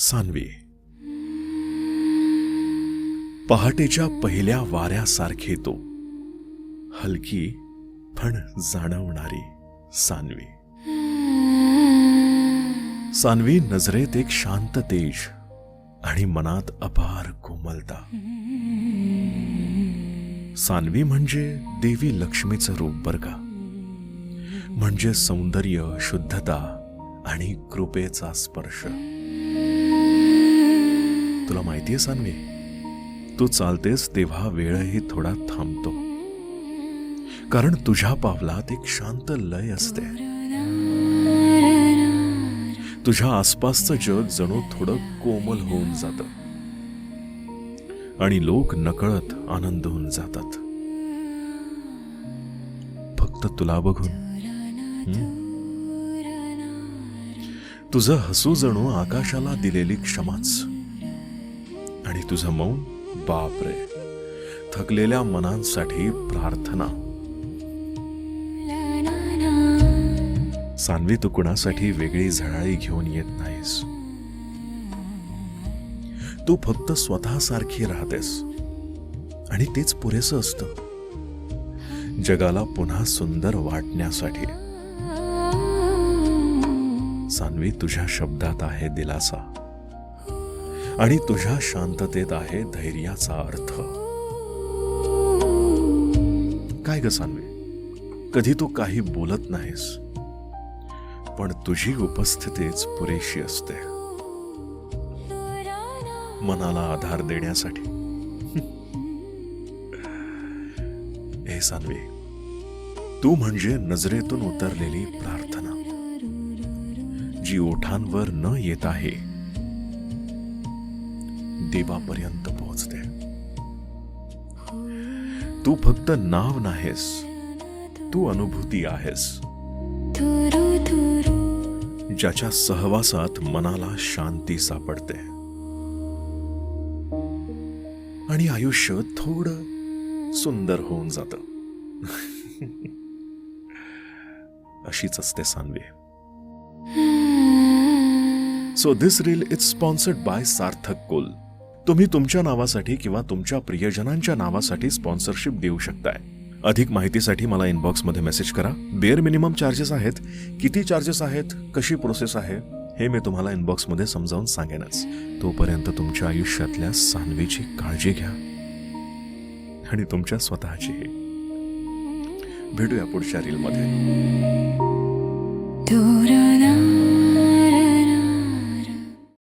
सान्वी. पहाटेच्या पहिल्या वाऱ्यासारखे तो, हलकी पण जाणवणारी सान्वी. सान्वी नजरेत एक शांत तेज आणि मनात अपार कोमलता. सान्वी म्हणजे देवी लक्ष्मीचं रूप बर का. म्हणजे सौंदर्य, शुद्धता आणि कृपेचा स्पर्श. तुला माहितीये सान्वी, तू चालतेस तेव्हा वेळही थोडा थांबतो, कारण तुझ्या पावलात एक शांत लय असते. तुझ्या आसपासचं जग जणू थोडं कोमल होऊन जातं आणि लोक नकळत आनंद होऊन जातात फक्त तुला बघून. तुझं हसू जणू आकाशाला दिलेली क्षमाच, आणि तुझं मौन, बापरे, थकलेल्या मनांसाठी प्रार्थना. सान्वी, तू कुणासाठी वेगळी झळाळी घेऊन येत नाहीस. तू फक्त स्वतःसारखी राहतेस आणि तेच पुरेसं असतं जगाला पुन्हा सुंदर वाटण्यासाठी. सान्वी, तुझ्या शब्दात आहे दिलासा आणि तुझ्या शांततेत आहे धैर्याचा अर्थ. काय ग सान्वी, कधी तू काही बोलत नाहीस, पण तुझी उपस्थितीच पुरेशी असते मनाला आधार देण्यासाठी. हे सान्वी, तू म्हणजे नजरेतून उतरलेली प्रार्थना, जी ओठांवर न येत आहे देवापर्यंत पोहोचते. तू फक्त नाव नाहीस, तू अनुभूती आहेस, ज्याच्या सहवासात मनाला शांती सापडते आणि आयुष्य थोडं सुंदर होऊन जातं. अशीच असते Sanvi. So this reel is sponsored by Sarthak Kul. तुम्ही तुमच्या नावासाठी किंवा तुमच्या प्रियजनांच्या नावासाठी स्पॉन्सरशिप देऊ शकताय. अधिक माहितीसाठी मला इनबॉक्समध्ये मेसेज करा. बेअर मिनिमम चार्जेस आहेत. किती चार्जेस आहेत, कशी प्रोसेस आहे, हे मी तुम्हाला इनबॉक्समध्ये समजावून सांगेनच. तोपर्यंत तुमच्या आयुष्यातल्या सान्वीची काळजी घ्या आणि तुमच्या स्वतःचीही. भेटूया पुढच्या रीलमध्ये.